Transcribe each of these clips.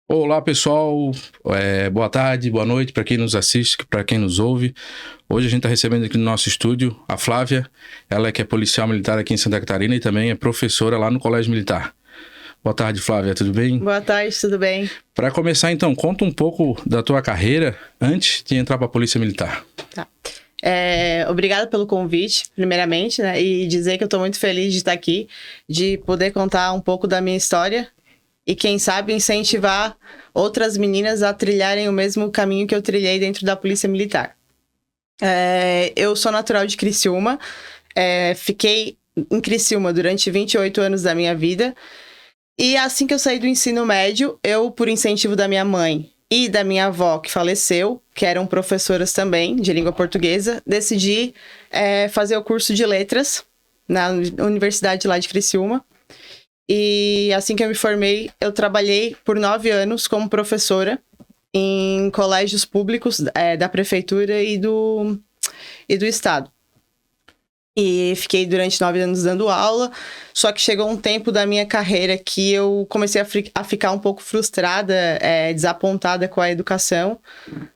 Olá, pessoal. Boa tarde, boa noite para quem nos assiste, para quem nos ouve. Hoje a gente está recebendo aqui no nosso estúdio a Flávia. Ela que é policial militar aqui em Santa Catarina e também é professora lá no Colégio Militar. Boa tarde, Flávia. Tudo bem? Boa tarde, tudo bem? Para começar, então, conta um pouco da tua carreira antes de entrar para a Polícia Militar. Tá. Obrigada pelo convite, primeiramente, né? E dizer que eu estou muito feliz de estar aqui, de poder contar um pouco da minha história e, quem sabe, incentivar outras meninas a trilharem o mesmo caminho que eu trilhei dentro da Polícia Militar. Eu sou natural de Criciúma, fiquei em Criciúma durante 28 anos da minha vida. E assim que eu saí do ensino médio, eu, por incentivo da minha mãe e da minha avó, que faleceu, que eram professoras também de língua portuguesa, decidi fazer o curso de letras na universidade lá de Criciúma. E assim que eu me formei, eu trabalhei por 9 anos como professora em colégios públicos da prefeitura e do estado. E fiquei durante 9 anos dando aula, só que chegou um tempo da minha carreira que eu comecei a ficar um pouco frustrada, desapontada com a educação,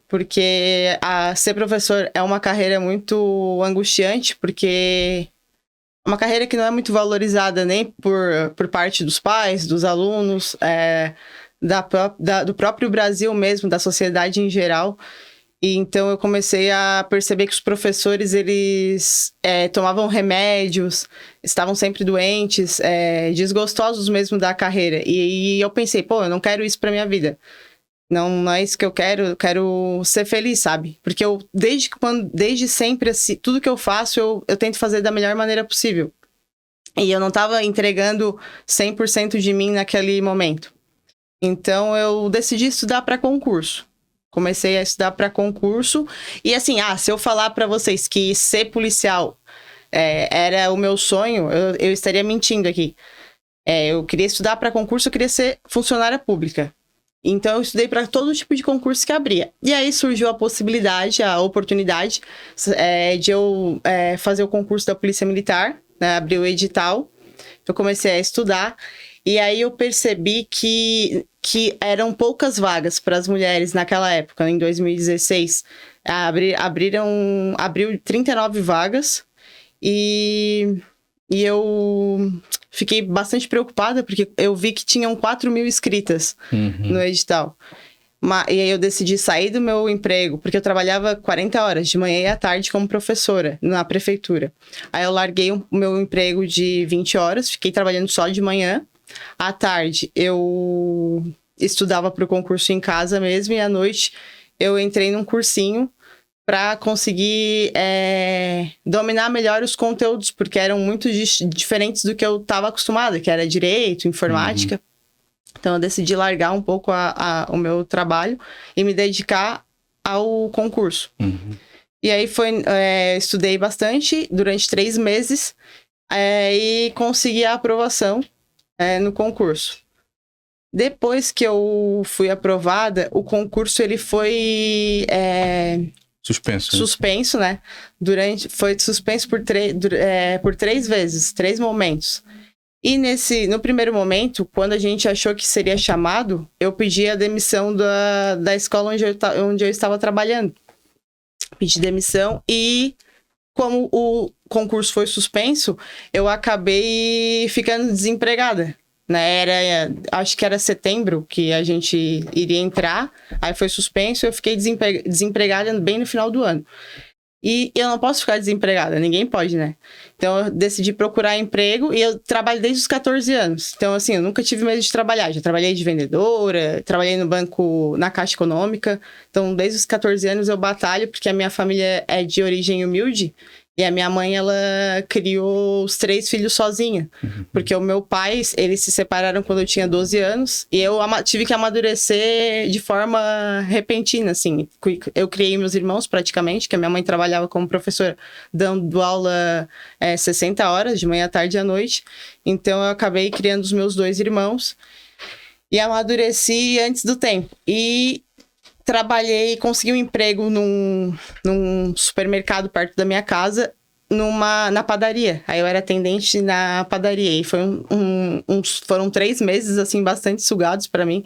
porque ser professor é uma carreira muito angustiante, porque é uma carreira que não é muito valorizada nem por parte dos pais, dos alunos, do próprio Brasil mesmo, da sociedade em geral. E então eu comecei a perceber que os professores, eles tomavam remédios, estavam sempre doentes, desgostosos mesmo da carreira. E eu pensei, eu não quero isso pra minha vida. Não é isso que eu quero ser feliz, sabe? Porque eu, desde sempre, assim, tudo que eu faço, eu tento fazer da melhor maneira possível. E eu não estava entregando 100% de mim naquele momento. Então eu decidi estudar para concurso. Comecei a estudar para concurso. E assim, se eu falar para vocês que ser policial era o meu sonho, eu estaria mentindo aqui. Eu queria estudar para concurso, eu queria ser funcionária pública. Então eu estudei para todo tipo de concurso que abria. E aí surgiu a possibilidade, a oportunidade de eu fazer o concurso da Polícia Militar, né? Abriu o edital. Eu comecei a estudar. E aí eu percebi que eram poucas vagas para as mulheres naquela época, em 2016. Abriu 39 vagas e eu fiquei bastante preocupada, porque eu vi que tinham 4.000 inscritas no edital. E aí eu decidi sair do meu emprego, porque eu trabalhava 40 horas, de manhã e à tarde, como professora na prefeitura. Aí eu larguei o meu emprego de 20 horas, fiquei trabalhando só de manhã. À tarde, eu estudava para o concurso em casa mesmo, e à noite eu entrei num cursinho para conseguir dominar melhor os conteúdos, porque eram muito diferentes do que eu estava acostumada, que era direito, informática. Então eu decidi largar um pouco o meu trabalho e me dedicar ao concurso. E aí estudei bastante durante 3 meses e consegui a aprovação no concurso. Depois que eu fui aprovada, o concurso ele foi suspenso, né? Foi suspenso por 3 vezes, 3 momentos. E no primeiro momento, quando a gente achou que seria chamado, eu pedi a demissão da escola onde eu estava trabalhando. Pedi demissão e, como o concurso foi suspenso, eu acabei ficando desempregada. Né? Acho que era setembro que a gente iria entrar, aí foi suspenso e eu fiquei desempregada bem no final do ano. E eu não posso ficar desempregada, ninguém pode, né? Então eu decidi procurar emprego e eu trabalho desde os 14 anos. Então, assim, eu nunca tive medo de trabalhar. Já trabalhei de vendedora, trabalhei no banco, na Caixa Econômica. Então, desde os 14 anos eu batalho, porque a minha família é de origem humilde. E a minha mãe, ela criou os 3 filhos sozinha. Porque o meu pai, eles se separaram quando eu tinha 12 anos. E eu tive que amadurecer de forma repentina, assim. Eu criei meus irmãos, praticamente, que a minha mãe trabalhava como professora, dando aula 60 horas, de manhã, à tarde e à noite. Então, eu acabei criando os meus 2 irmãos. E amadureci antes do tempo. E consegui um emprego num supermercado perto da minha casa, na padaria. Aí eu era atendente na padaria e foram 3 meses, assim, bastante sugados para mim,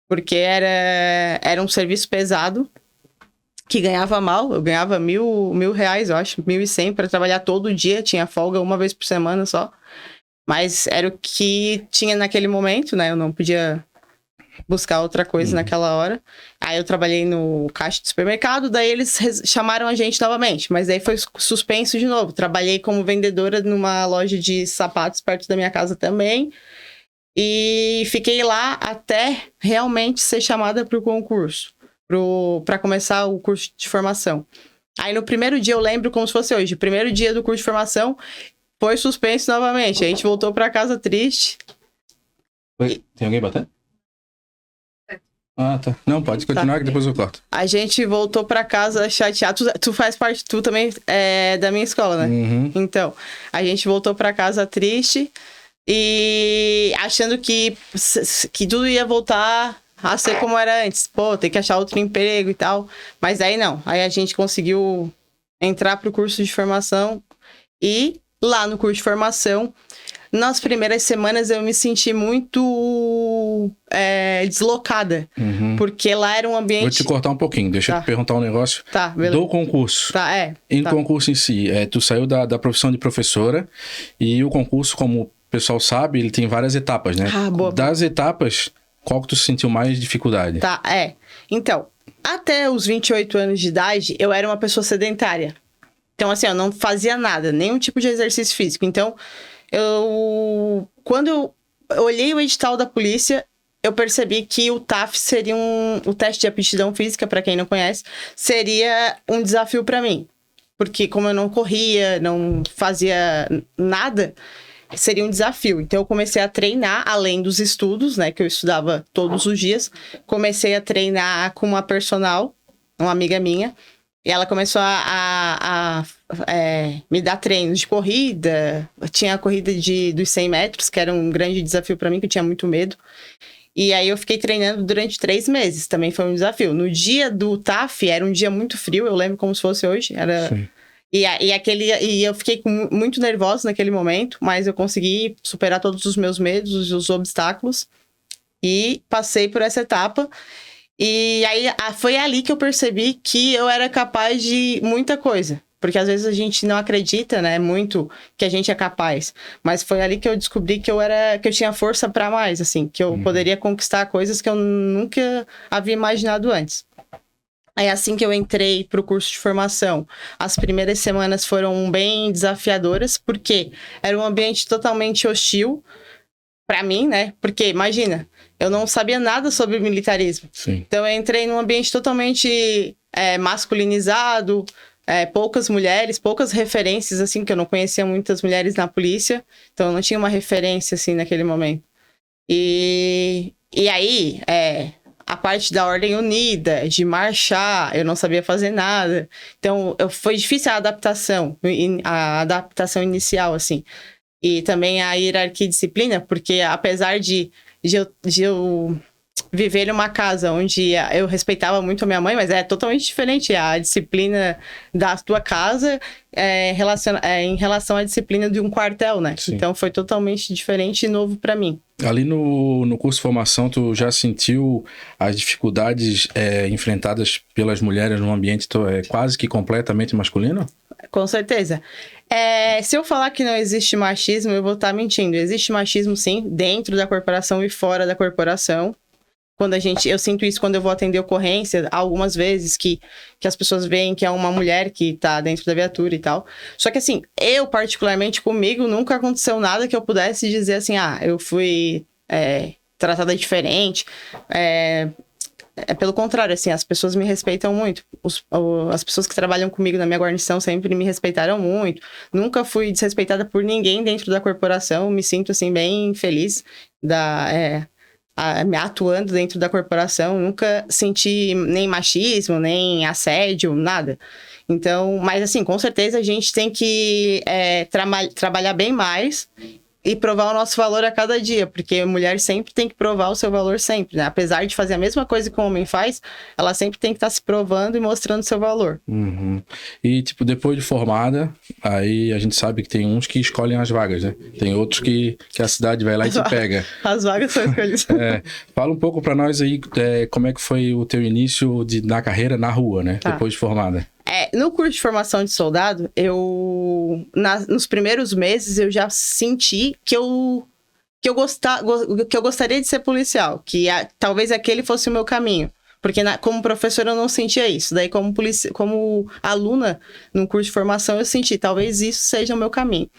porque era um serviço pesado, que ganhava mal. Eu ganhava mil reais, eu acho, 1.100 para trabalhar todo dia, tinha folga uma vez por semana só. Mas era o que tinha naquele momento, né? Eu não podia buscar outra coisa naquela hora. Aí eu trabalhei no caixa de supermercado, daí eles chamaram a gente novamente, mas daí foi suspenso de novo. Trabalhei como vendedora numa loja de sapatos perto da minha casa também. E fiquei lá até realmente ser chamada para o concurso, para começar o curso de formação. Aí no primeiro dia, eu lembro como se fosse hoje, o primeiro dia do curso de formação foi suspenso novamente. A gente voltou para casa triste. Oi, tem alguém batendo? Ah, tá. Não, pode continuar, que depois eu corto. A gente voltou para casa chateado. Tu faz parte, tu também da minha escola, né? Uhum. Então, a gente voltou para casa triste e achando que tudo ia voltar a ser como era antes. Pô, tem que achar outro emprego e tal. Mas aí não. Aí a gente conseguiu entrar pro curso de formação e lá no curso de formação, nas primeiras semanas eu me senti muito deslocada, porque lá era um ambiente... Vou te cortar um pouquinho, deixa eu te perguntar um negócio do concurso. Concurso em si, tu saiu da profissão de professora e o concurso, como o pessoal sabe, ele tem várias etapas, né? Das etapas, qual que tu sentiu mais dificuldade? Então, até os 28 anos de idade, eu era uma pessoa sedentária. Então, assim, eu não fazia nada, nenhum tipo de exercício físico. Então, quando eu olhei o edital da polícia, eu percebi que o TAF seria o teste de aptidão física, para quem não conhece, seria um desafio para mim. Porque como eu não corria, não fazia nada, seria um desafio. Então, eu comecei a treinar, além dos estudos, né, que eu estudava todos os dias. Comecei a treinar com uma personal, uma amiga minha. E ela começou a me dar treinos de corrida. Tinha a corrida dos 100 metros, que era um grande desafio para mim, que eu tinha muito medo. E aí eu fiquei treinando durante 3 meses. Também foi um desafio. No dia do TAF, era um dia muito frio. Eu lembro como se fosse hoje. E eu fiquei muito nervosa naquele momento. Mas eu consegui superar todos os meus medos, os obstáculos. E passei por essa etapa. E aí foi ali que eu percebi que eu era capaz de muita coisa. Porque às vezes a gente não acredita, né, muito que a gente é capaz. Mas foi ali que eu descobri que eu tinha força para mais, assim, que eu poderia conquistar coisas que eu nunca havia imaginado antes. Aí assim que eu entrei pro curso de formação, as primeiras semanas foram bem desafiadoras, porque era um ambiente totalmente hostil para mim, né? Porque, imagina, eu não sabia nada sobre militarismo. Sim. Então, eu entrei num ambiente totalmente masculinizado, poucas mulheres, poucas referências, assim, que eu não conhecia muitas mulheres na polícia. Então, eu não tinha uma referência, assim, naquele momento. E aí, a parte da Ordem Unida, de marchar, eu não sabia fazer nada. Então, foi difícil a adaptação inicial, assim. E também a hierarquia e disciplina, porque apesar de eu viver numa casa onde eu respeitava muito a minha mãe, mas é totalmente diferente a disciplina da tua casa em relação à disciplina de um quartel, né? Sim. Então foi totalmente diferente e novo para mim. Ali no curso de formação, tu já sentiu as dificuldades enfrentadas pelas mulheres num ambiente quase que completamente masculino? Com certeza. Se eu falar que não existe machismo, eu vou estar mentindo. Existe machismo, sim, dentro da corporação e fora da corporação. Eu sinto isso quando eu vou atender ocorrência, algumas vezes que as pessoas veem que é uma mulher que tá dentro da viatura e tal. Só que assim, eu particularmente comigo, nunca aconteceu nada que eu pudesse dizer assim, eu fui tratada diferente. Pelo contrário, assim, as pessoas me respeitam muito. As pessoas que trabalham comigo na minha guarnição sempre me respeitaram muito. Nunca fui desrespeitada por ninguém dentro da corporação. Me sinto, assim, bem feliz me atuando dentro da corporação. Nunca senti nem machismo, nem assédio, nada. Então, mas assim, com certeza a gente tem que trabalhar bem mais e provar o nosso valor a cada dia, porque a mulher sempre tem que provar o seu valor sempre, né? Apesar de fazer a mesma coisa que o homem faz, ela sempre tem que estar se provando e mostrando seu valor. Uhum. E, tipo, depois de formada, aí a gente sabe que tem uns que escolhem as vagas, né? Tem outros que a cidade vai lá e te pega. As vagas são escolhidas. Fala um pouco pra nós aí como é que foi o teu início na carreira na rua, né? Tá. Depois de formada. No curso de formação de soldado, nos primeiros meses, eu já senti que eu gostaria de ser policial, talvez aquele fosse o meu caminho. Porque como professora eu não sentia isso. Daí como aluna no curso de formação eu senti, talvez isso seja o meu caminho.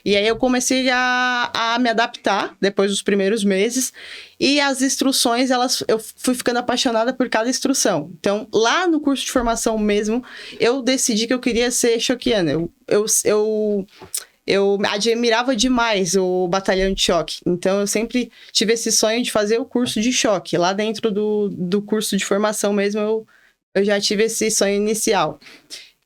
E aí eu comecei a me adaptar depois dos primeiros meses. E as instruções, eu fui ficando apaixonada por cada instrução. Então, lá no curso de formação mesmo, eu decidi que eu queria ser choquiana. Eu admirava demais o batalhão de choque. Então, eu sempre tive esse sonho de fazer o curso de choque. Lá dentro do curso de formação mesmo, eu já tive esse sonho inicial.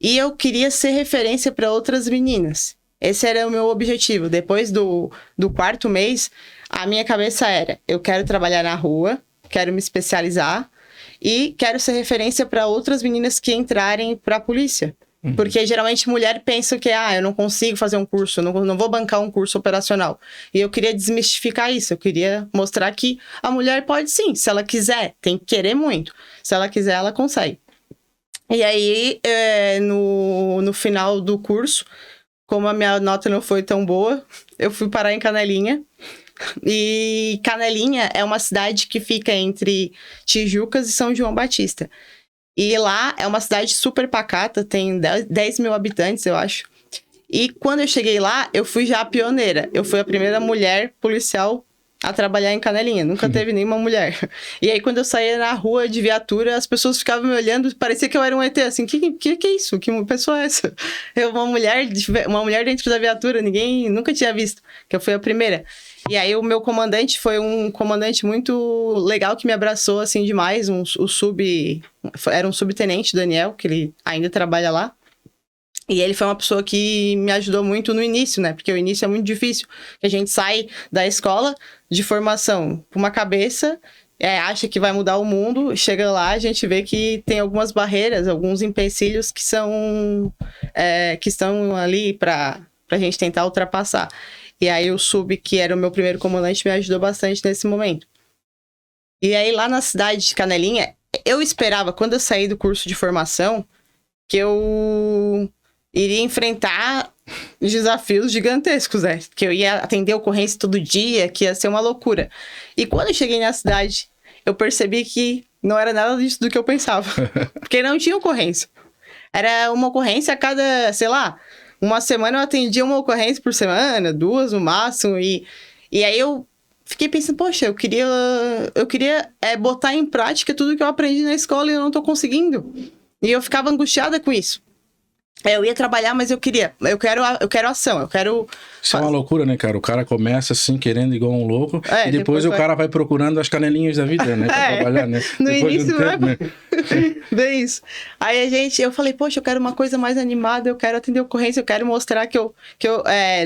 E eu queria ser referência para outras meninas. Esse era o meu objetivo. Depois do quarto mês, a minha cabeça era: eu quero trabalhar na rua, quero me especializar e quero ser referência para outras meninas que entrarem para a polícia. Porque geralmente mulher pensa que eu não consigo fazer um curso, não vou bancar um curso operacional. E eu queria desmistificar isso, eu queria mostrar que a mulher pode sim, se ela quiser, tem que querer muito. Se ela quiser, ela consegue. E aí, no final do curso, como a minha nota não foi tão boa, eu fui parar em Canelinha. E Canelinha é uma cidade que fica entre Tijucas e São João Batista. E lá é uma cidade super pacata, tem 10 mil habitantes, eu acho. E quando eu cheguei lá, eu fui já a pioneira. Eu fui a primeira mulher policial a trabalhar em Canelinha. Nunca teve nenhuma mulher. E aí, quando eu saía na rua de viatura, as pessoas ficavam me olhando, parecia que eu era um ET, assim, que é isso? Que pessoa é essa? Uma mulher dentro da viatura, ninguém nunca tinha visto, que eu fui a primeira. E aí, o meu comandante foi um comandante muito legal, que me abraçou, assim, demais. Era um subtenente, Daniel, que ele ainda trabalha lá. E ele foi uma pessoa que me ajudou muito no início, né? Porque o início é muito difícil. A gente sai da escola de formação com uma cabeça, acha que vai mudar o mundo, chega lá, a gente vê que tem algumas barreiras, alguns empecilhos que estão ali para a gente tentar ultrapassar. E aí o Sub, que era o meu primeiro comandante, me ajudou bastante nesse momento. E aí lá na cidade de Canelinha, eu esperava, quando eu saí do curso de formação, que eu iria enfrentar desafios gigantescos, né? Que eu ia atender ocorrência todo dia, que ia ser uma loucura. E quando eu cheguei na cidade, eu percebi que não era nada disso do que eu pensava. Porque não tinha ocorrência. Era uma ocorrência a cada, sei lá, uma semana eu atendia uma ocorrência por semana, 2 no máximo. E aí eu fiquei pensando, poxa, eu queria botar em prática tudo que eu aprendi na escola e eu não tô conseguindo. E eu ficava angustiada com isso. Eu ia trabalhar, mas eu quero ação, eu quero... Isso é uma loucura, né, cara? O cara começa assim, querendo igual um louco, e depois o cara vai procurando as canelinhas da vida, né? Pra trabalhar, né? No depois início, tempo, né? Bem isso. Aí eu falei, poxa, eu quero uma coisa mais animada, eu quero atender ocorrência, eu quero mostrar que eu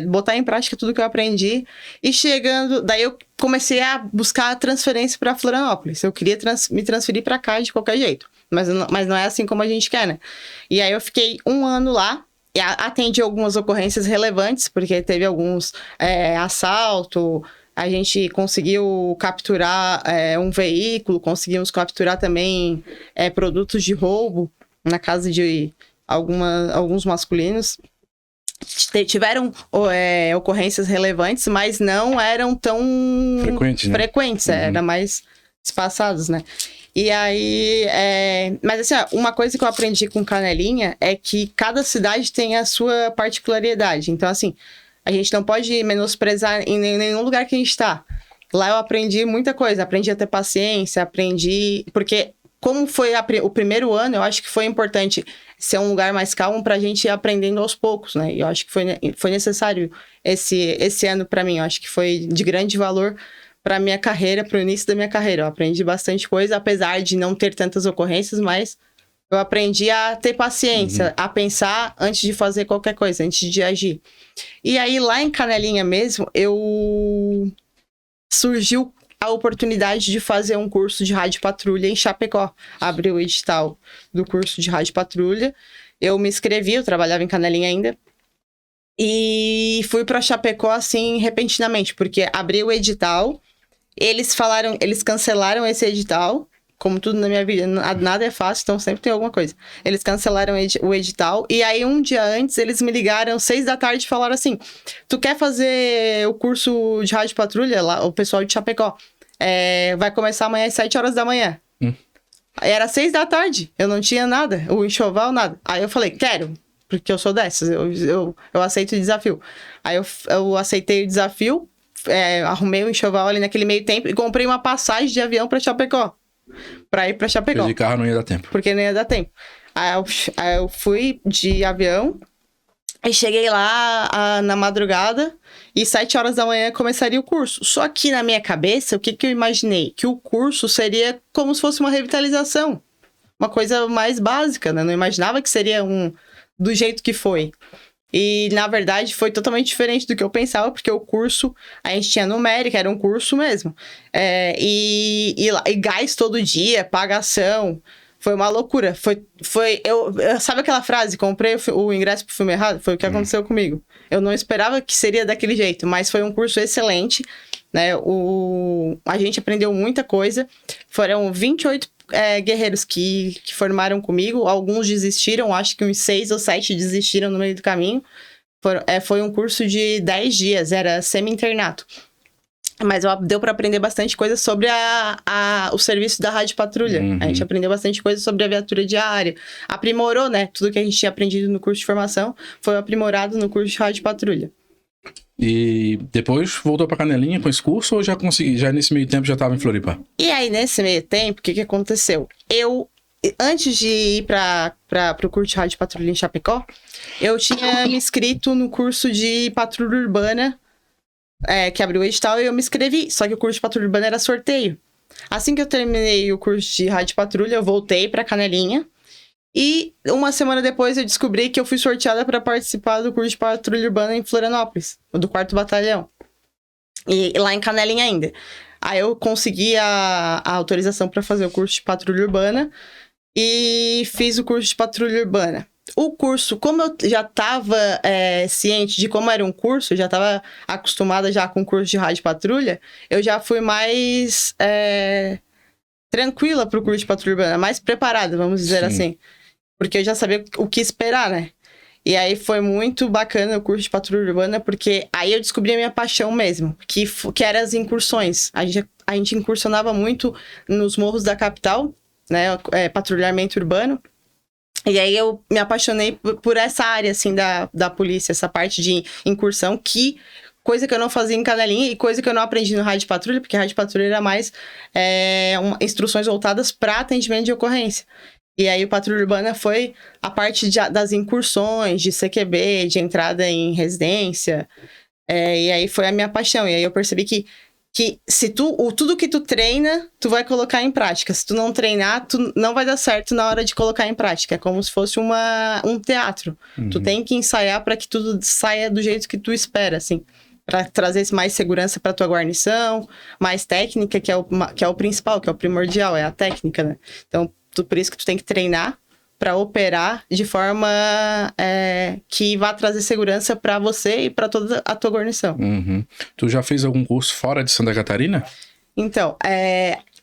botar em prática tudo que eu aprendi. E chegando, daí eu comecei a buscar a transferência para Florianópolis. Eu queria me transferir para cá de qualquer jeito. Mas não é assim como a gente quer, né? E aí eu fiquei 1 ano lá, e atendi algumas ocorrências relevantes, porque teve alguns assalto, a gente conseguiu capturar um veículo, conseguimos capturar também produtos de roubo na casa de alguns masculinos. Tiveram ocorrências relevantes, mas não eram tão frequentes, era mais espaçados, né? E aí, mas assim, uma coisa que eu aprendi com Canelinha é que cada cidade tem a sua particularidade. Então, assim, a gente não pode menosprezar em nenhum lugar que a gente está. Lá eu aprendi muita coisa, aprendi a ter paciência, porque como foi o primeiro ano, eu acho que foi importante ser um lugar mais calmo para a gente ir aprendendo aos poucos, né? E eu acho que foi necessário esse ano para mim, eu acho que foi de grande valor para minha carreira, para o início da minha carreira. Eu aprendi bastante coisa, apesar de não ter tantas ocorrências, mas Eu aprendi a ter paciência, a pensar antes de fazer qualquer coisa, antes de agir. E aí, lá em Canelinha mesmo, surgiu a oportunidade de fazer um curso de rádio patrulha em Chapecó. Abriu o edital do curso de rádio patrulha. Eu me inscrevi, eu trabalhava em Canelinha ainda. E fui para Chapecó, assim, repentinamente, porque abriu o edital, eles cancelaram esse edital. Como tudo na minha vida, nada é fácil, então sempre tem alguma coisa. Eles cancelaram o edital, e aí um dia antes, eles me ligaram, 6 da tarde, e falaram assim, tu quer fazer o curso de rádio patrulha, lá, o pessoal de Chapecó, vai começar amanhã às 7 horas da manhã. Era 6 da tarde, eu não tinha nada, o enxoval, nada. Aí eu falei, quero, porque eu sou dessas, eu aceito o desafio. Aí eu aceitei o desafio, arrumei o enxoval ali naquele meio tempo, e comprei uma passagem de avião pra Chapecó. Pra ir pra Chapecó. Porque de carro não ia dar tempo. Porque não ia dar tempo. Aí eu fui de avião e cheguei lá na madrugada e 7 horas da manhã começaria o curso. Só que na minha cabeça, o que eu imaginei? Que o curso seria como se fosse uma revitalização. Uma coisa mais básica, né? Não imaginava que seria do jeito que foi. E, na verdade, foi totalmente diferente do que eu pensava, porque o curso, a gente tinha numérica, era um curso mesmo. E gás todo dia, pagação, foi uma loucura. Sabe aquela frase, comprei o ingresso pro filme errado? Foi o que aconteceu comigo. Eu não esperava que seria daquele jeito, mas foi um curso excelente, né? A gente aprendeu muita coisa. Foram 28 guerreiros que formaram comigo, alguns desistiram, acho que uns 6 ou 7 desistiram no meio do caminho. Foi um curso de 10 dias, era semi-internato. Mas deu para aprender bastante coisa sobre o serviço da rádio patrulha. A gente aprendeu bastante coisa sobre a viatura diária. Aprimorou, né? Tudo que a gente tinha aprendido no curso de formação foi aprimorado no curso de rádio patrulha. E depois voltou pra Canelinha com esse curso ou já nesse meio tempo já estava em Floripa? E aí, nesse meio tempo, o que aconteceu? Antes de ir para o curso de rádio patrulha em Chapecó, eu tinha me inscrito no curso de patrulha urbana, que abriu o edital, e eu me inscrevi. Só que o curso de patrulha urbana era sorteio. Assim que eu terminei o curso de rádio patrulha, eu voltei para Canelinha. E uma semana depois eu descobri que eu fui sorteada para participar do curso de patrulha urbana em Florianópolis, do 4º Batalhão. E lá em Canelinha ainda. Aí eu consegui a autorização para fazer o curso de patrulha urbana e fiz o curso de patrulha urbana. O curso, como eu já estava ciente de como era um curso, eu já estava acostumada já com o curso de rádio patrulha, eu já fui mais tranquila para o curso de patrulha urbana, mais preparada, vamos dizer assim. Porque eu já sabia o que esperar, né? E aí foi muito bacana o curso de patrulha urbana, porque aí eu descobri a minha paixão mesmo, que eram as incursões. A gente incursionava muito nos morros da capital, né? Patrulhamento urbano. E aí eu me apaixonei por essa área, assim, da polícia, essa parte de incursão, coisa que eu não fazia em Canelinha e coisa que eu não aprendi no rádio patrulha, porque rádio patrulha era mais instruções voltadas para atendimento de ocorrência. E aí o patrulha urbana foi a parte das incursões, de CQB, de entrada em residência. E aí foi a minha paixão. E aí eu percebi que se tudo que tu treina, tu vai colocar em prática. Se tu não treinar, tu não vai dar certo na hora de colocar em prática. É como se fosse um teatro. Tu tem que ensaiar para que tudo saia do jeito que tu espera, assim. Para trazer mais segurança para tua guarnição, mais técnica, que é o principal, que é o primordial, é a técnica, né? Então, por isso que tu tem que treinar para operar de forma que vá trazer segurança para você e para toda a tua guarnição. Tu já fez algum curso fora de Santa Catarina? Então,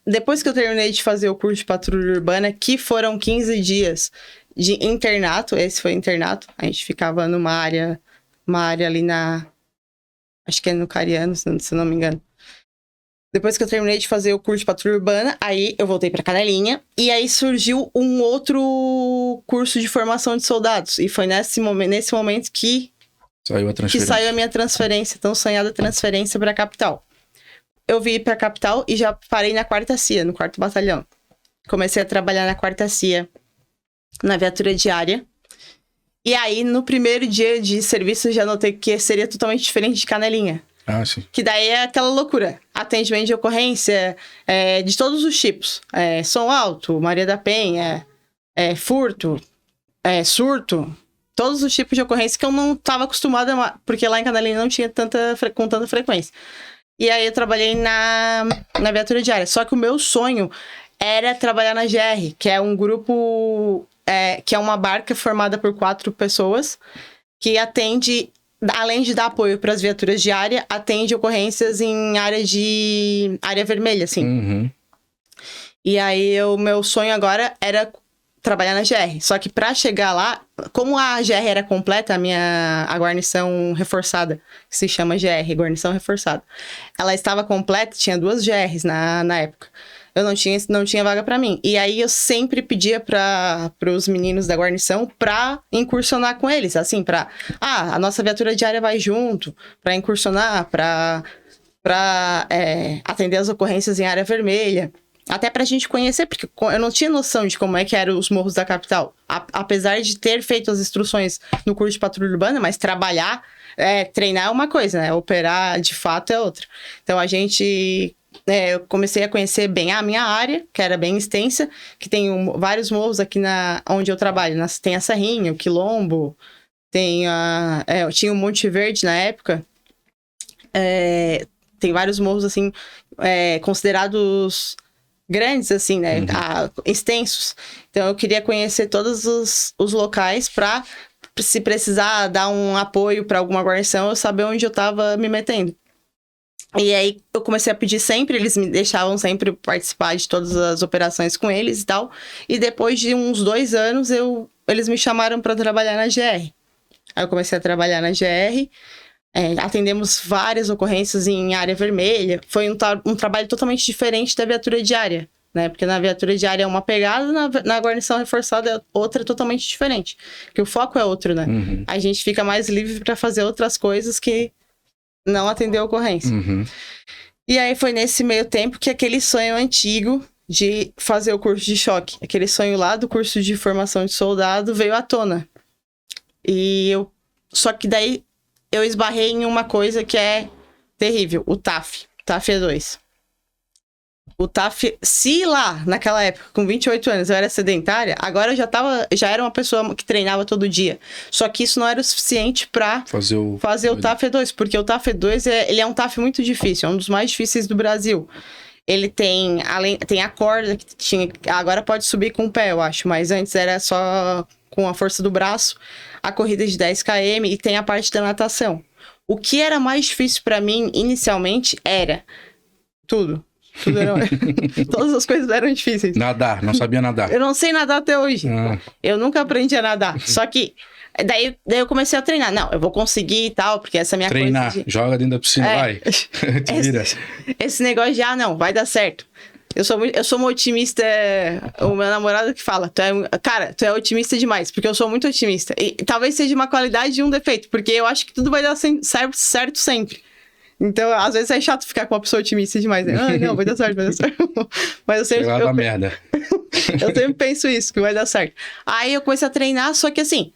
depois que eu terminei de fazer o curso de patrulha urbana, que foram 15 dias de internato, esse foi internato, a gente ficava numa área ali acho que é no Cariano, se eu não me engano. Depois que eu terminei de fazer o curso de patrulha urbana, aí eu voltei pra Canelinha. E aí surgiu um outro curso de formação de soldados. E foi nesse momento que saiu a minha transferência, tão sonhada transferência pra capital. Eu vim pra capital e já parei na 4ª CIA, no 4º Batalhão. Comecei a trabalhar na 4ª CIA, na viatura diária. E aí, no primeiro dia de serviço, eu já notei que seria totalmente diferente de Canelinha. Ah, sim. Que daí é aquela loucura. Atendimento de ocorrência de todos os tipos. Som Alto, Maria da Penha, furto, surto, todos os tipos de ocorrência que eu não estava acostumada, porque lá em Canalina não tinha com tanta frequência. E aí eu trabalhei na viatura diária. Só que o meu sonho era trabalhar na GR, que é um grupo, que é uma barca formada por 4 pessoas, que atende, além de dar apoio para as viaturas diárias, atende ocorrências em área vermelha, assim. Uhum. E aí o meu sonho agora era trabalhar na GR. Só que para chegar lá, como a GR era completa, a guarnição reforçada, que se chama GR, guarnição reforçada, ela estava completa, tinha 2 GRs na época. Eu não tinha vaga para mim. E aí eu sempre pedia para os meninos da guarnição para incursionar com eles, assim, a nossa viatura diária vai junto, para incursionar, para atender as ocorrências em área vermelha. Até pra gente conhecer, porque eu não tinha noção de como é que eram os morros da capital. Apesar de ter feito as instruções no curso de patrulha urbana, mas treinar é uma coisa, né? Operar, de fato, é outra. Então, eu comecei a conhecer bem a minha área, que era bem extensa, que tem vários morros aqui onde eu trabalho. Tem a Serrinha, o Quilombo, eu tinha o Monte Verde na época. Tem vários morros, assim, considerados grandes, assim, né? Uhum. Extensos. Então, eu queria conhecer todos os locais para, se precisar dar um apoio para alguma guarnição, eu saber onde eu estava me metendo. E aí, eu comecei a pedir sempre, eles me deixavam sempre participar de todas as operações com eles e tal. E depois de uns 2 anos, eles me chamaram para trabalhar na GR. Aí eu comecei a trabalhar na GR. Atendemos várias ocorrências em área vermelha. Foi um trabalho totalmente diferente da viatura diária, né? Porque na viatura diária é uma pegada, na guarnição reforçada é outra totalmente diferente. Porque o foco é outro, né? Uhum. A gente fica mais livre para fazer outras coisas que não atender a ocorrência. Uhum. E aí foi nesse meio tempo que aquele sonho antigo de fazer o curso de choque, aquele sonho lá do curso de formação de soldado veio à tona. Só que daí eu esbarrei em uma coisa que é terrível, o TAF E2. O TAF, se lá, naquela época, com 28 anos, eu era sedentária, agora eu já era uma pessoa que treinava todo dia. Só que isso não era o suficiente para fazer o TAF E2, porque o TAF E2 ele é um TAF muito difícil, é um dos mais difíceis do Brasil. Ele tem a corda, agora pode subir com o pé, eu acho, mas antes era só com a força do braço, a corrida de 10 km e tem a parte da natação. O que era mais difícil para mim, inicialmente, era tudo era... Todas as coisas eram difíceis. Nadar, não sabia nadar. Eu não sei nadar até hoje. Eu nunca aprendi a nadar. Só que, daí eu comecei a treinar. Não, eu vou conseguir e tal, porque essa é a minha coisa joga dentro da piscina, vai. Te vira. Esse negócio de, não, vai dar certo. Eu sou uma otimista, o meu namorado que fala, tu é otimista demais, porque eu sou muito otimista. E talvez seja uma qualidade e um defeito, porque eu acho que tudo vai dar certo sempre. Então, às vezes é chato ficar com uma pessoa otimista demais, né? Não, vai dar certo. Mas eu sempre... Vai dar merda. Eu sempre penso isso, que vai dar certo. Aí eu comecei a treinar, só que assim,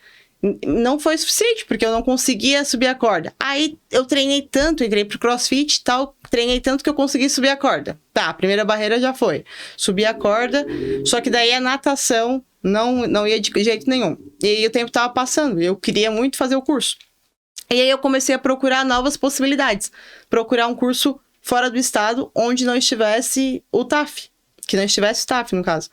não foi suficiente, porque eu não conseguia subir a corda. Aí eu treinei tanto, entrei pro CrossFit e tal, treinei tanto que eu consegui subir a corda. Tá, a primeira barreira já foi. Subi a corda, só que daí a natação não ia de jeito nenhum. E aí o tempo tava passando, eu queria muito fazer o curso. E aí eu comecei a procurar novas possibilidades. Procurar um curso fora do estado, onde não estivesse o TAF. Que não estivesse o TAF, no caso.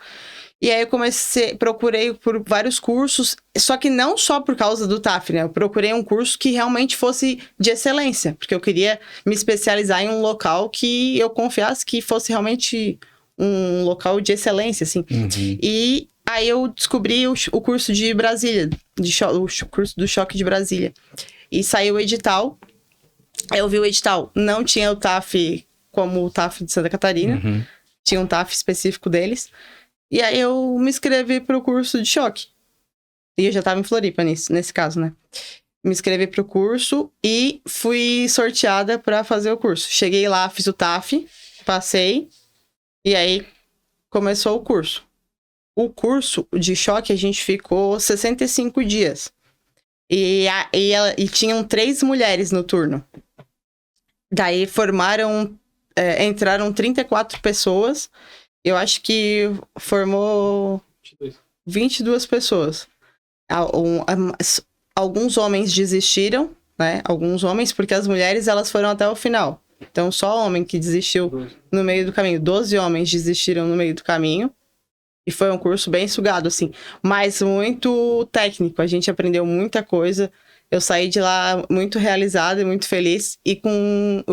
E aí eu procurei por vários cursos, só que não só por causa do TAF, né? Eu procurei um curso que realmente fosse de excelência, porque eu queria me especializar em um local que eu confiasse que fosse realmente um local de excelência, assim. Uhum. E aí eu descobri o curso de Brasília, o curso do choque de Brasília. E saiu o edital, eu vi o edital, não tinha o TAF como o TAF de Santa Catarina, Uhum. Tinha um TAF específico deles. E aí eu me inscrevi pro curso de choque. E eu já tava em Floripa nesse caso, né? Me inscrevi pro curso e fui sorteada para fazer o curso. Cheguei lá, fiz o TAF, passei, e aí começou o curso. O curso de choque a gente ficou 65 dias. E tinham 3 mulheres no turno. Daí entraram 34 pessoas. Eu acho que formou 22 pessoas. Alguns homens desistiram, né? Alguns homens, porque as mulheres, elas foram até o final. Então, só homem que desistiu no meio do caminho. 12 homens desistiram no meio do caminho. E foi um curso bem sugado, assim. Mas muito técnico. A gente aprendeu muita coisa. Eu saí de lá muito realizada e muito feliz. E com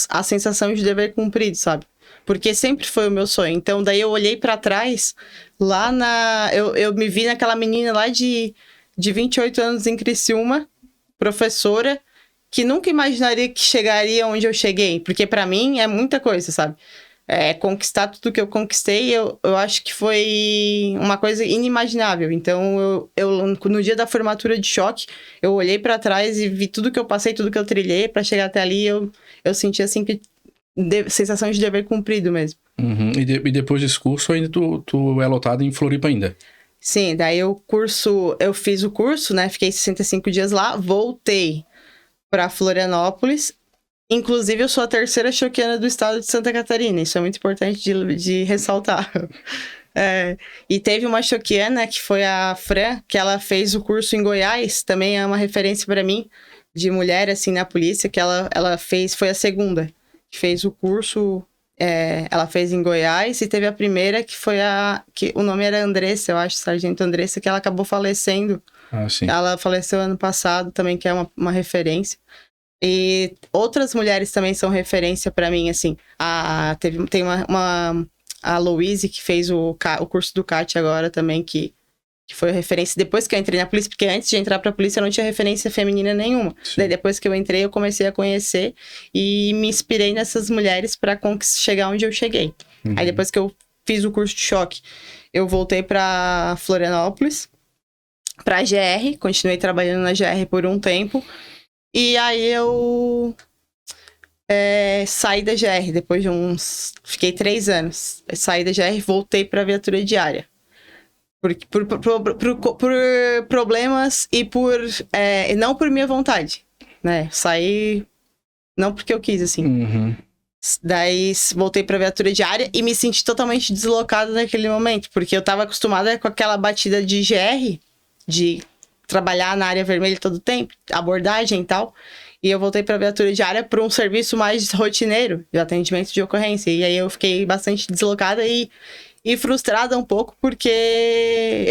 a sensação de dever cumprido, sabe? Porque sempre foi o meu sonho. Então, daí eu olhei pra trás, lá eu me vi naquela menina lá de 28 anos em Criciúma, professora, que nunca imaginaria que chegaria onde eu cheguei. Porque pra mim é muita coisa, sabe? Conquistar tudo que eu conquistei, eu acho que foi uma coisa inimaginável. Então, no dia da formatura de choque, eu olhei pra trás e vi tudo que eu passei, tudo que eu trilhei pra chegar até ali. Eu senti, assim, que sensação de dever cumprido mesmo. Uhum. E depois desse curso, ainda tu é lotado em Floripa ainda? Sim, daí eu fiz o curso, né? Fiquei 65 dias lá, voltei pra Florianópolis. Inclusive, eu sou a terceira choquiana do estado de Santa Catarina. Isso é muito importante de ressaltar. E teve uma choquiana, que foi a Fran, que ela fez o curso em Goiás. Também é uma referência para mim, de mulher, assim, na polícia, que ela foi a segunda. Que fez o curso, ela fez em Goiás. E teve a primeira, que o nome era Andressa, eu acho, Sargento Andressa, que ela acabou falecendo. Ah, sim. Ela faleceu ano passado também, que é uma referência. E outras mulheres também são referência para mim, assim. Tem a Louise, que fez o curso do CAT agora também, que foi referência depois que eu entrei na polícia, porque antes de entrar pra polícia eu não tinha referência feminina nenhuma. Sim. Daí depois que eu entrei, eu comecei a conhecer e me inspirei nessas mulheres pra chegar onde eu cheguei. Uhum. Aí depois que eu fiz o curso de choque, eu voltei pra Florianópolis, pra GR, continuei trabalhando na GR por um tempo. E aí eu saí da GR, depois de fiquei 3 anos. Saí da GR e voltei pra viatura diária. Por problemas e não por minha vontade, né? Saí não porque eu quis, assim. Uhum. Daí voltei pra viatura diária e me senti totalmente deslocada naquele momento, porque eu tava acostumada com aquela batida de GR, de trabalhar na área vermelha todo o tempo, abordagem e tal. E eu voltei pra viatura diária para um serviço mais rotineiro, de atendimento de ocorrência. E aí eu fiquei bastante deslocada e frustrada um pouco, porque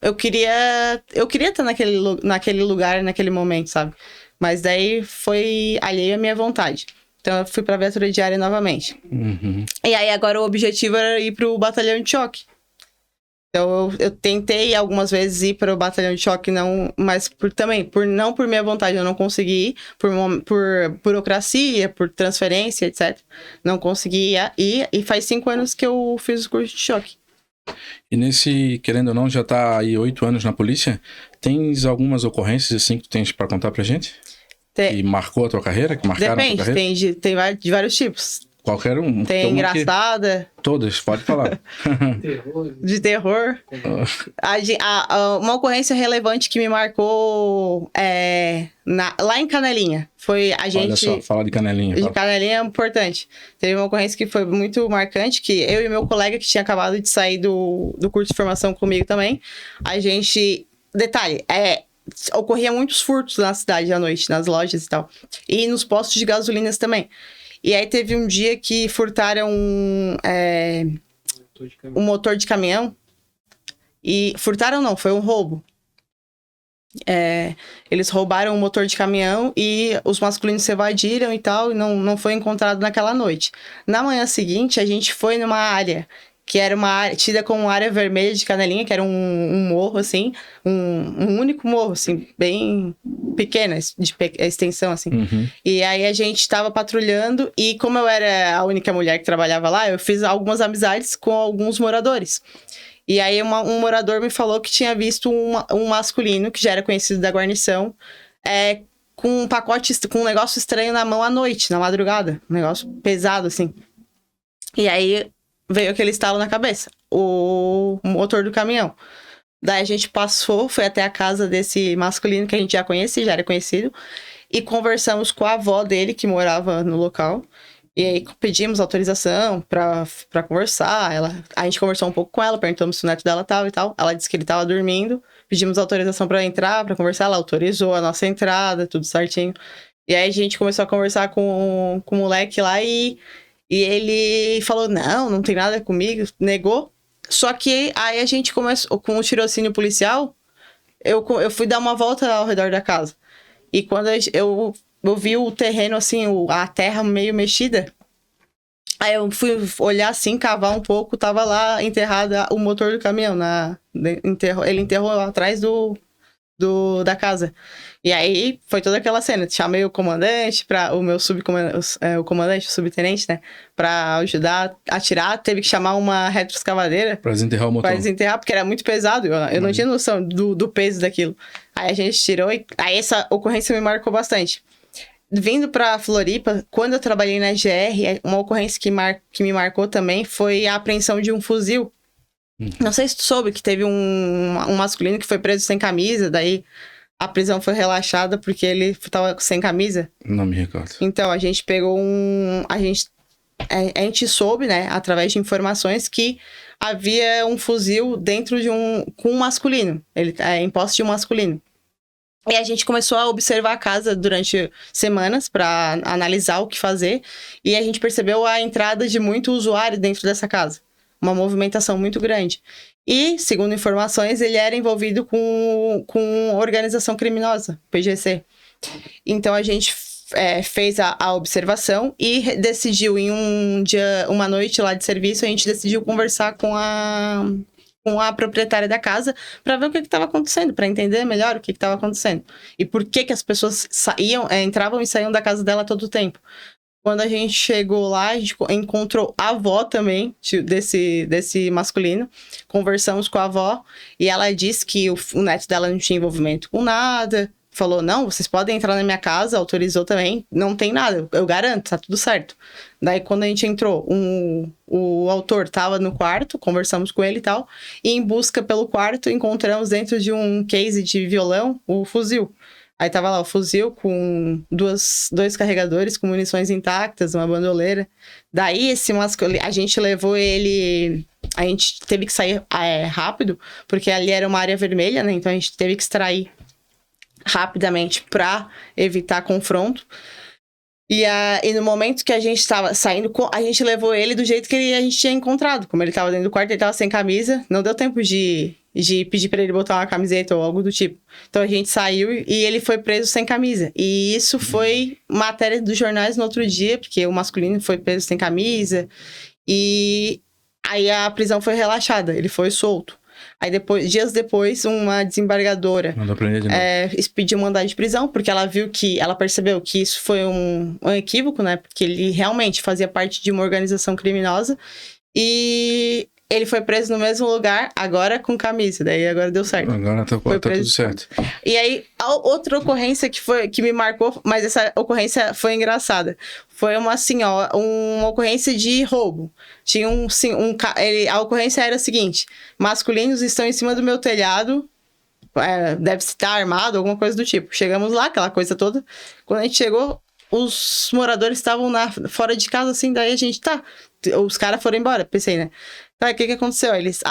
eu queria estar naquele lugar, naquele momento, sabe? Mas daí foi alheio à minha vontade. Então eu fui pra viatura diária novamente. Uhum. E aí agora o objetivo era ir pro batalhão de choque. Então eu tentei algumas vezes ir para o batalhão de choque, mas não por minha vontade, eu não consegui ir, por burocracia, por transferência, etc. Não consegui ir, e faz 5 anos que eu fiz o curso de choque. E querendo ou não, já tá aí 8 anos na polícia, tens algumas ocorrências assim que tu tens para contar pra gente? Que marcou a tua carreira? Que marcaram a tua carreira? Depende, tem de vários tipos. Qualquer um. Tem engraçada. Todas, pode falar. De terror. Uma ocorrência relevante que me marcou lá em Canelinha. Foi a gente... Olha só, fala de Canelinha. De Canelinha é importante. Teve uma ocorrência que foi muito marcante, que eu e meu colega, que tinha acabado de sair do curso de formação comigo também, a gente... Detalhe, ocorria muitos furtos na cidade à noite, nas lojas e tal. E nos postos de gasolinas também. E aí teve um dia que furtaram um motor de caminhão. E furtaram não, foi um roubo. Eles roubaram um motor de caminhão e os masculinos se evadiram e tal, e não foi encontrado naquela noite. Na manhã seguinte, a gente foi numa área que era uma área tida como área vermelha de Canelinha, que era um morro, assim, um único morro, assim, bem pequeno, de extensão, assim. Uhum. E aí a gente tava patrulhando, e como eu era a única mulher que trabalhava lá, eu fiz algumas amizades com alguns moradores. E aí um morador me falou que tinha visto um masculino, que já era conhecido da guarnição, com um pacote, com um negócio estranho na mão à noite, na madrugada. Um negócio pesado, assim. E aí veio aquele estalo na cabeça, o motor do caminhão. Daí a gente foi até a casa desse masculino que a gente já conhecia, já era conhecido, e conversamos com a avó dele, que morava no local. E aí pedimos autorização pra conversar. A gente conversou um pouco com ela, perguntamos se o neto dela tava e tal. Ela disse que ele tava dormindo. Pedimos autorização pra entrar, pra conversar. Ela autorizou a nossa entrada, tudo certinho. E aí a gente começou a conversar com o moleque lá e ele falou, não tem nada comigo, negou. Só que aí a gente começou, com o tirocínio policial, eu fui dar uma volta ao redor da casa. E quando eu vi o terreno, assim, a terra meio mexida, aí eu fui olhar assim, cavar um pouco, tava lá enterrado o motor do caminhão. Ele enterrou atrás da casa. E aí foi toda aquela cena. Chamei o comandante, o meu subcomandante, o comandante, o subtenente, né? Pra ajudar a tirar. Teve que chamar uma retroescavadeira. Pra desenterrar o motor. Pra desenterrar, porque era muito pesado. Eu não tinha noção do peso daquilo. Aí a gente tirou e aí essa ocorrência me marcou bastante. Vindo pra Floripa, quando eu trabalhei na GR, uma ocorrência que me marcou também foi a apreensão de um fuzil. Não sei se tu soube que teve um masculino que foi preso sem camisa, daí a prisão foi relaxada porque ele tava sem camisa. Não me recordo. Então, a gente pegou a gente soube, né, através de informações que havia um fuzil dentro com um masculino. Ele em posse de um masculino. E a gente começou a observar a casa durante semanas para analisar o que fazer. E a gente percebeu a entrada de muito usuário dentro dessa casa. Uma movimentação muito grande. E, segundo informações, ele era envolvido com organização criminosa, PGC. Então, a gente fez a observação e decidiu, uma noite lá de serviço, a gente decidiu conversar com a proprietária da casa para ver o que estava acontecendo, para entender melhor o que estava acontecendo. E por que as pessoas entravam e saíam da casa dela todo o tempo. Quando a gente chegou lá, a gente encontrou a avó também desse masculino. Conversamos com a avó e ela disse que o neto dela não tinha envolvimento com nada. Falou, não, vocês podem entrar na minha casa, autorizou também, não tem nada, eu garanto, tá tudo certo. Daí quando a gente entrou, o autor tava no quarto, conversamos com ele e tal, e em busca pelo quarto, encontramos dentro de um case de violão o fuzil. Aí tava lá o fuzil com dois carregadores com munições intactas, uma bandoleira. Daí esse masculino, a gente levou ele... A gente teve que sair rápido, porque ali era uma área vermelha, né? Então a gente teve que extrair rapidamente para evitar confronto. E no momento que a gente estava saindo, a gente levou ele do jeito que a gente tinha encontrado. Como ele estava dentro do quarto, ele estava sem camisa. Não deu tempo de pedir para ele botar uma camiseta ou algo do tipo. Então a gente saiu e ele foi preso sem camisa. E isso foi matéria dos jornais no outro dia, porque o masculino foi preso sem camisa. E aí a prisão foi relaxada, ele foi solto. Aí dias depois, uma desembargadora pediu mandado de prisão, porque ela percebeu que isso foi um equívoco, né? Porque ele realmente fazia parte de uma organização criminosa. E ele foi preso no mesmo lugar, agora com camisa. Daí agora deu certo. Agora tá tudo certo. E aí, a outra ocorrência que me marcou, mas essa ocorrência foi engraçada. Foi uma ocorrência de roubo. Tinha a ocorrência era a seguinte: masculinos estão em cima do meu telhado, deve estar armado, alguma coisa do tipo. Chegamos lá, aquela coisa toda. Quando a gente chegou, os moradores estavam fora de casa, assim, daí a gente, os caras foram embora, pensei, né? Tá, o que aconteceu? Eles,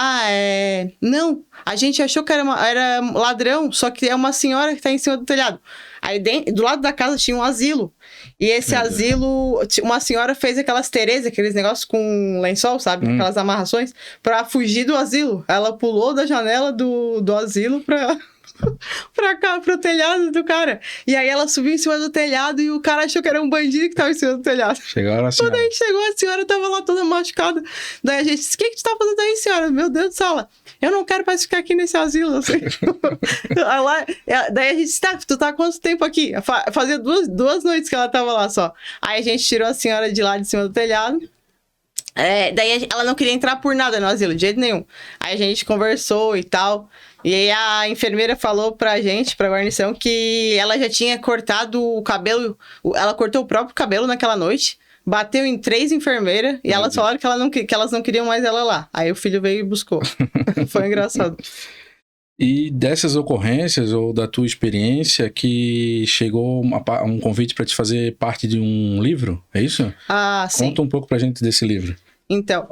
não, a gente achou que era ladrão, só que é uma senhora que tá em cima do telhado. Aí do lado da casa tinha um asilo. E esse asilo, uma senhora fez aquelas Tereza, aqueles negócios com lençol, sabe? Aquelas amarrações, pra fugir do asilo. Ela pulou da janela do asilo pro telhado do cara. E aí ela subiu em cima do telhado e o cara achou que era um bandido que tava em cima do telhado. Chegaram a senhora. Quando a gente chegou, a senhora tava lá toda machucada. Daí a gente disse, o que tu tá fazendo aí, senhora? Meu Deus do céu, eu não quero mais ficar aqui nesse asilo. Assim. Daí a gente disse, tu tá há quanto tempo aqui? Fazia duas noites que ela tava lá só. Aí a gente tirou a senhora de lá de cima do telhado. Daí ela não queria entrar por nada no asilo, de jeito nenhum. Aí a gente conversou e tal. E aí a enfermeira falou pra gente, pra guarnição, que ela já tinha cortado o cabelo. Ela cortou o próprio cabelo naquela noite. Bateu em 3 enfermeiras. E elas falaram que elas não queriam mais ela lá. Aí o filho veio e buscou. Foi engraçado. E dessas ocorrências ou da tua experiência que chegou um convite para te fazer parte de um livro, é isso? Ah, sim. Conta um pouco pra gente desse livro. Então,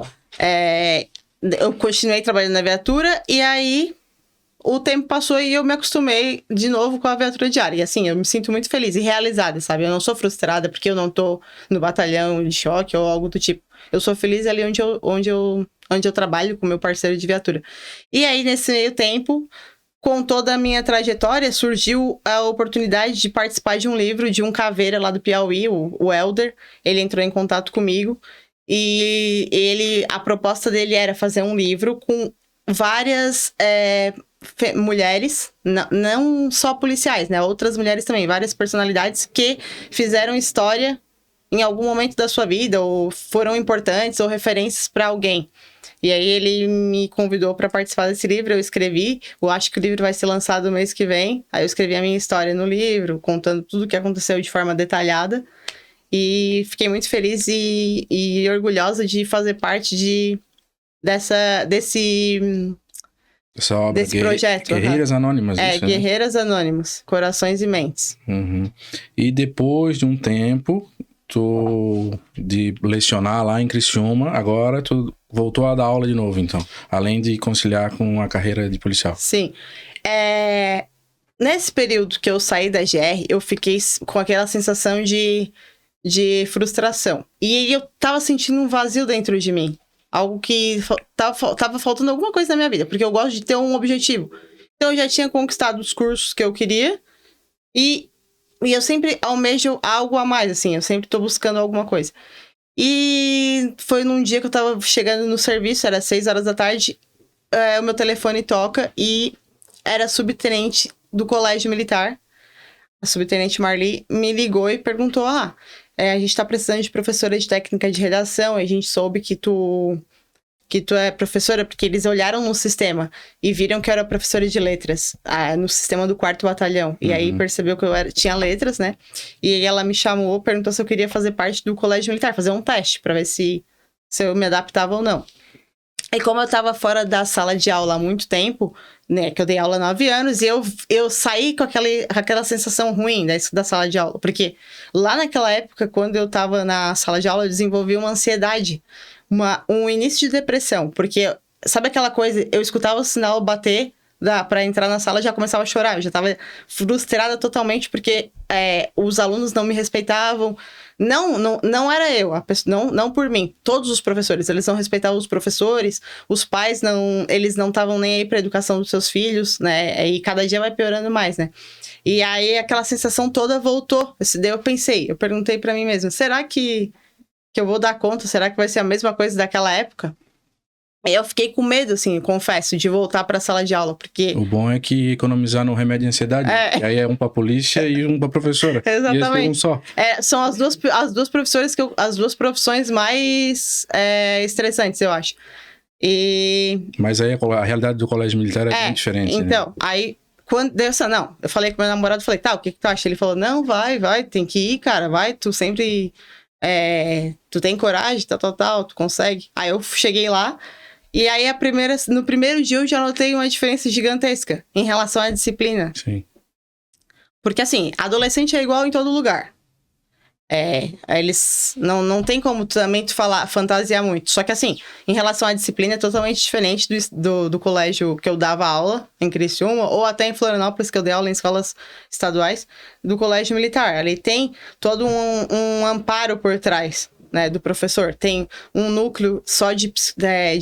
eu continuei trabalhando na viatura e aí o tempo passou e eu me acostumei de novo com a viatura diária. E assim, eu me sinto muito feliz e realizada, sabe? Eu não sou frustrada porque eu não tô no batalhão de choque ou algo do tipo. Eu sou feliz ali onde eu trabalho com meu parceiro de viatura. E aí, nesse meio tempo, com toda a minha trajetória, surgiu a oportunidade de participar de um livro de um caveira lá do Piauí, o Elder. Ele entrou em contato comigo e a proposta dele era fazer um livro com várias mulheres, não só policiais, né? Outras mulheres também, várias personalidades que fizeram história em algum momento da sua vida, ou foram importantes, ou referências para alguém. E aí ele me convidou para participar desse livro, eu escrevi, eu acho que o livro vai ser lançado no mês que vem, aí eu escrevi a minha história no livro, contando tudo o que aconteceu de forma detalhada, e fiquei muito feliz e orgulhosa de fazer parte desse Essa obra, desse projeto. Guerreiras Anônimas. Isso, Guerreiras Anônimas, Corações e Mentes. Uhum. E depois de um tempo, de lecionar lá em Criciúma, agora tu voltou a dar aula de novo, então, além de conciliar com a carreira de policial. Sim. Nesse período que eu saí da GR, eu fiquei com aquela sensação de frustração. E eu tava sentindo um vazio dentro de mim. Algo que tava faltando alguma coisa na minha vida, porque eu gosto de ter um objetivo. Então eu já tinha conquistado os cursos que eu queria e eu sempre almejo algo a mais, assim, eu sempre tô buscando alguma coisa. E foi num dia que eu tava chegando no serviço, era 6 horas da tarde, o meu telefone toca e era a subtenente do Colégio Militar, a subtenente Marli, me ligou e perguntou, a gente tá precisando de professora de técnica de redação, e a gente soube que tu é professora, porque eles olharam no sistema e viram que eu era professora de letras, no sistema do 4º Batalhão. E aí percebeu que eu tinha letras, né? E aí ela me chamou, perguntou se eu queria fazer parte do Colégio Militar, fazer um teste pra ver se eu me adaptava ou não. E como eu tava fora da sala de aula há muito tempo, né, que eu dei aula há 9 anos, e eu saí com aquela sensação ruim da sala de aula, porque lá naquela época, quando eu tava na sala de aula, eu desenvolvi uma ansiedade, um início de depressão, porque sabe aquela coisa, eu escutava o sinal bater pra entrar na sala, já começava a chorar, eu já tava frustrada totalmente, porque os alunos não me respeitavam. Não era eu, não por mim. Todos os professores, eles não respeitavam os professores, os pais eles não estavam nem aí pra educação dos seus filhos, né? E cada dia vai piorando mais, né? E aí aquela sensação toda voltou. Daí eu perguntei pra mim mesma, será que eu vou dar conta? Será que vai ser a mesma coisa daquela época? Aí eu fiquei com medo, assim, confesso, de voltar pra sala de aula, porque... O bom é que economizar no remédio de ansiedade, e aí é um pra polícia e um pra professora. Exatamente. E esse é um só. São as duas profissões as duas profissões mais estressantes, eu acho. Mas aí a realidade do colégio militar é bem diferente, então, né? aí, quando deu eu falei com meu namorado, falei, tá, o que tu acha? Ele falou, não, vai, tem que ir, cara, vai, tu sempre... tu tem coragem, tal, tu consegue. Aí eu cheguei lá, e aí no primeiro dia eu já notei uma diferença gigantesca em relação à disciplina. Sim. Porque assim, adolescente é igual em todo lugar. Eles não tem como também tu fantasiar muito. Só que assim, em relação à disciplina é totalmente diferente do colégio que eu dava aula em Criciúma, ou até em Florianópolis, que eu dei aula em escolas estaduais, do colégio militar. Ele tem todo um amparo por trás, né, do professor. Tem um núcleo só de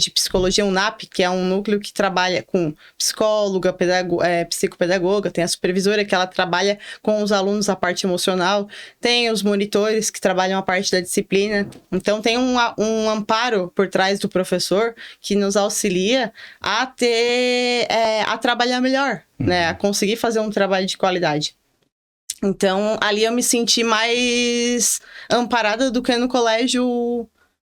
psicologia, um NAP, que é um núcleo que trabalha com psicóloga, psicopedagoga, tem a supervisora que ela trabalha com os alunos a parte emocional, tem os monitores que trabalham a parte da disciplina. Então tem um amparo por trás do professor que nos auxilia a trabalhar melhor, né, a conseguir fazer um trabalho de qualidade. Então, ali eu me senti mais amparada do que no colégio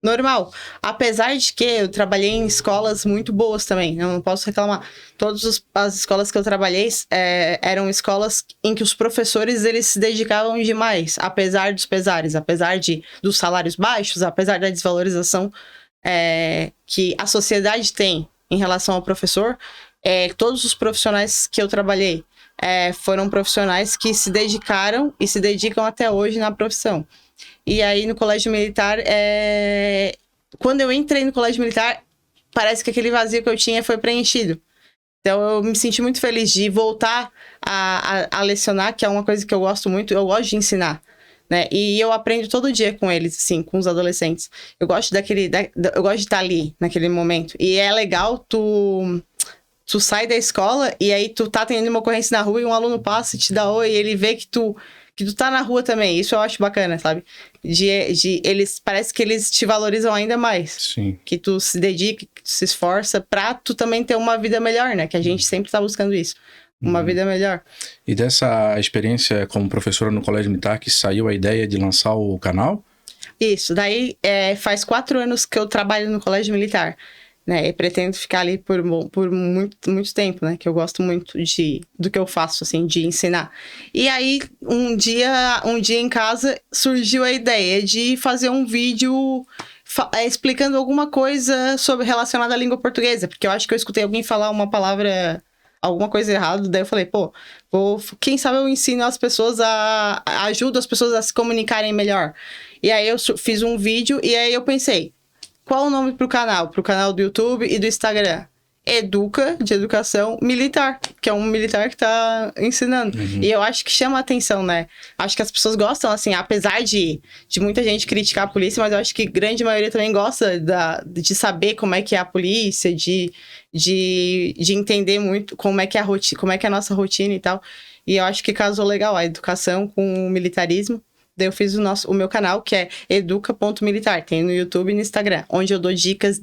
normal. Apesar de que eu trabalhei em escolas muito boas também, eu não posso reclamar. Todas as escolas que eu trabalhei eram escolas em que os professores eles se dedicavam demais, apesar dos pesares, apesar dos salários baixos, apesar da desvalorização que a sociedade tem em relação ao professor. todos os profissionais que eu trabalhei foram profissionais que se dedicaram e se dedicam até hoje na profissão. E aí, no Colégio Militar, quando eu entrei no Colégio Militar, parece que aquele vazio que eu tinha foi preenchido. Então, eu me senti muito feliz de voltar a lecionar, que é uma coisa que eu gosto muito. Eu gosto de ensinar, né? E eu aprendo todo dia com eles, assim, com os adolescentes. Eu gosto eu gosto de estar ali, naquele momento. E é legal tu sai da escola e aí tu tá tendo uma ocorrência na rua e um aluno passa e te dá oi, e ele vê que tu tá na rua também. Isso eu acho bacana, sabe? Parece que eles te valorizam ainda mais. Sim. Que tu se dedica, que tu se esforça pra tu também ter uma vida melhor, né? Que a gente sempre tá buscando isso. Uma vida melhor. E dessa experiência como professora no Colégio Militar que saiu a ideia de lançar o canal? Isso. Daí faz 4 anos que eu trabalho no Colégio Militar. Né, e pretendo ficar ali por muito, muito tempo, né? Que eu gosto muito do que eu faço, assim, de ensinar. E aí, um dia em casa, surgiu a ideia de fazer um vídeo explicando alguma coisa relacionada à língua portuguesa. Porque eu acho que eu escutei alguém falar uma palavra, alguma coisa errada. Daí eu falei, quem sabe eu ensino as pessoas ajudo as pessoas a se comunicarem melhor. E aí eu fiz um vídeo e aí eu pensei, qual o nome pro canal do YouTube e do Instagram? Educa, de educação militar, que é um militar que tá ensinando. Uhum. E eu acho que chama a atenção, né? Acho que as pessoas gostam, assim, apesar de muita gente criticar a polícia, mas eu acho que grande maioria também gosta de saber como é que é a polícia, de entender muito como é que é a nossa rotina e tal. E eu acho que casou legal a educação com o militarismo. Daí eu fiz o meu canal, que é educa.militar, tem no YouTube e no Instagram, onde eu dou dicas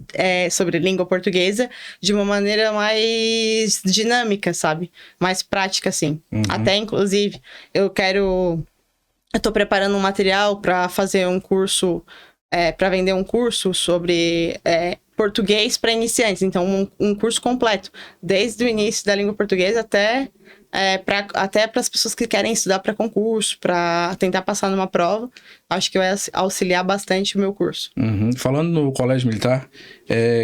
sobre língua portuguesa de uma maneira mais dinâmica, sabe? Mais prática, assim. Uhum. Até, inclusive, eu tô preparando um material para fazer um curso, para vender um curso sobre português para iniciantes. Então, um curso completo, desde o início da língua portuguesa até para as pessoas que querem estudar para concurso, para tentar passar numa prova. Acho que vai auxiliar bastante o meu curso. Uhum. Falando no Colégio Militar,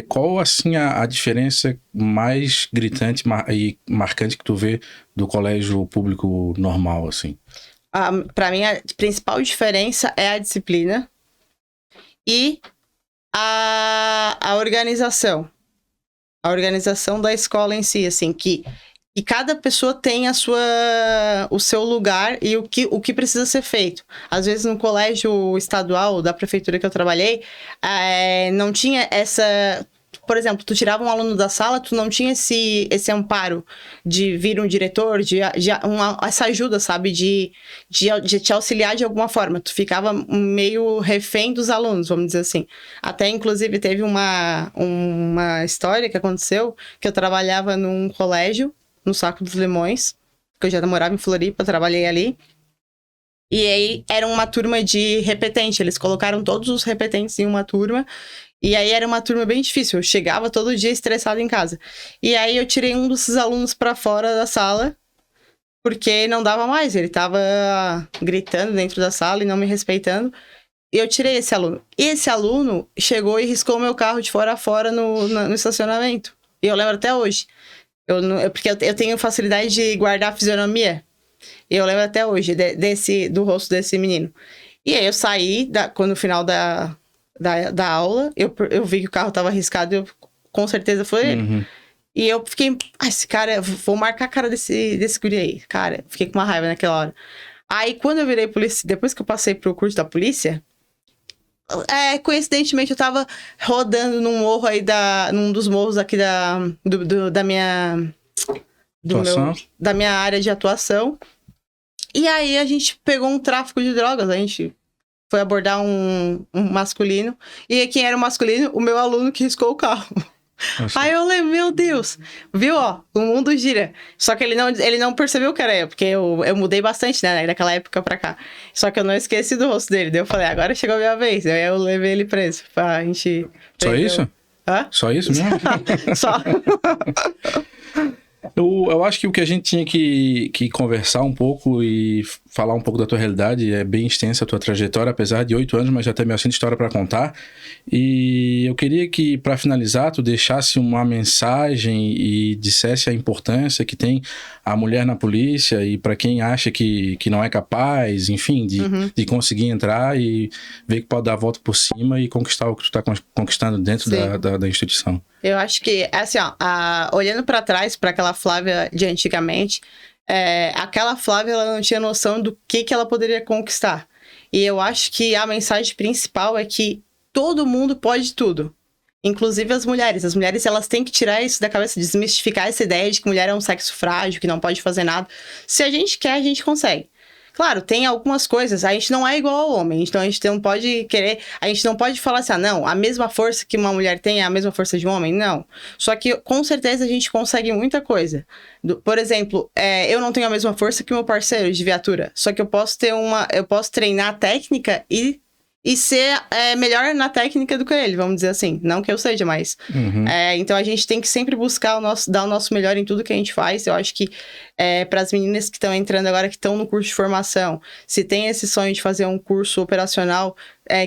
qual assim a diferença mais gritante e marcante que tu vê do colégio público normal, assim? Para mim, a principal diferença é a disciplina e a organização. A organização da escola em si, assim, que cada pessoa tem o seu lugar e o que precisa ser feito. Às vezes, no colégio estadual da prefeitura que eu trabalhei, não tinha essa... Por exemplo, tu tirava um aluno da sala, tu não tinha esse amparo de vir um diretor, essa ajuda, sabe? De te auxiliar de alguma forma. Tu ficava meio refém dos alunos, vamos dizer assim. Até, inclusive, teve uma história que aconteceu, que eu trabalhava num colégio, no Saco dos Limões, que eu já morava em Floripa, trabalhei ali. E aí, era uma turma de repetente. Eles colocaram todos os repetentes em uma turma. E aí, era uma turma bem difícil. Eu chegava todo dia estressado em casa. E aí, eu tirei um desses alunos pra fora da sala, porque não dava mais. Ele tava gritando dentro da sala e não me respeitando. E eu tirei esse aluno. E esse aluno chegou e riscou meu carro de fora a fora no estacionamento. E eu lembro até hoje. Porque eu tenho facilidade de guardar a fisionomia. E eu lembro até hoje do rosto desse menino. E aí eu saí, no final da aula, eu vi que o carro tava arriscado, eu com certeza foi ele. Uhum. E eu fiquei, esse cara, vou marcar a cara desse guri aí. Cara, fiquei com uma raiva naquela hora. Aí quando eu virei polícia, depois que eu passei pro curso da polícia, coincidentemente eu tava rodando num morro aí num dos morros aqui da minha área de atuação. E aí a gente pegou um tráfico de drogas, a gente foi abordar um masculino. E quem era o masculino? O meu aluno que riscou o carro. Nossa. Aí eu lembro, meu Deus, viu, ó, o mundo gira. Só que ele não percebeu que era eu, porque eu mudei bastante, né, daquela época pra cá. Só que eu não esqueci do rosto dele. Daí eu falei, agora chegou a minha vez. Aí eu levei ele preso pra gente... Só isso? Hã? Só isso mesmo? Só. Eu acho que o que a gente tinha que conversar um pouco e falar um pouco da tua realidade, é bem extensa a tua trajetória, apesar de 8 anos, mas já tem bastante história para contar. E eu queria que, para finalizar, tu deixasse uma mensagem e dissesse a importância que tem a mulher na polícia e para quem acha que não é capaz, enfim, de conseguir entrar e ver que pode dar a volta por cima e conquistar o que tu está conquistando dentro da instituição. Eu acho que, assim, ó, olhando para trás, para aquela Flávia de antigamente, aquela Flávia, ela não tinha noção do que ela poderia conquistar. E eu acho que a mensagem principal é que todo mundo pode tudo. Inclusive as mulheres. As mulheres, elas têm que tirar isso da cabeça, desmistificar essa ideia de que mulher é um sexo frágil, que não pode fazer nada. Se a gente quer, a gente consegue. Claro, tem algumas coisas, a gente não é igual ao homem, então a gente não pode querer, a gente não pode falar assim, não, a mesma força que uma mulher tem é a mesma força de um homem, não. Só que com certeza a gente consegue muita coisa. Por exemplo, eu não tenho a mesma força que o meu parceiro de viatura, só que eu posso treinar a técnica e ser melhor na técnica do que ele, vamos dizer assim. Não que eu seja, mas... então, a gente tem que sempre buscar dar o nosso melhor em tudo que a gente faz. Eu acho que para as meninas que estão entrando agora, que estão no curso de formação, se tem esse sonho de fazer um curso operacional,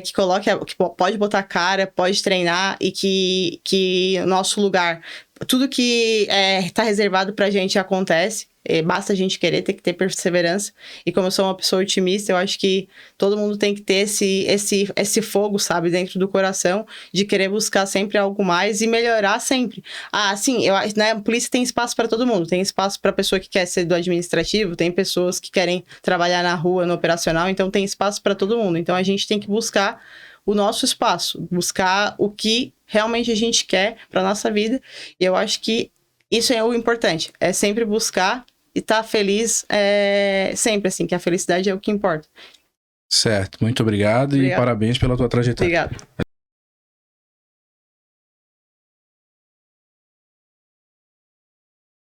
que pode botar cara, pode treinar e que o nosso lugar, tudo que está reservado pra gente acontece. Basta a gente querer, tem que ter perseverança. E como eu sou uma pessoa otimista, eu acho que todo mundo tem que ter esse fogo, sabe, dentro do coração, de querer buscar sempre algo mais e melhorar sempre. Sim, a polícia tem espaço para todo mundo. Tem espaço para pessoa que quer ser do administrativo, tem pessoas que querem trabalhar na rua, no operacional, então tem espaço para todo mundo. Então a gente tem que buscar o nosso espaço, buscar o que realmente a gente quer para nossa vida. E eu acho que isso é o importante, é sempre buscar e estar feliz sempre, assim, que a felicidade é o que importa. Certo, muito obrigado. E parabéns pela tua trajetória. Obrigada.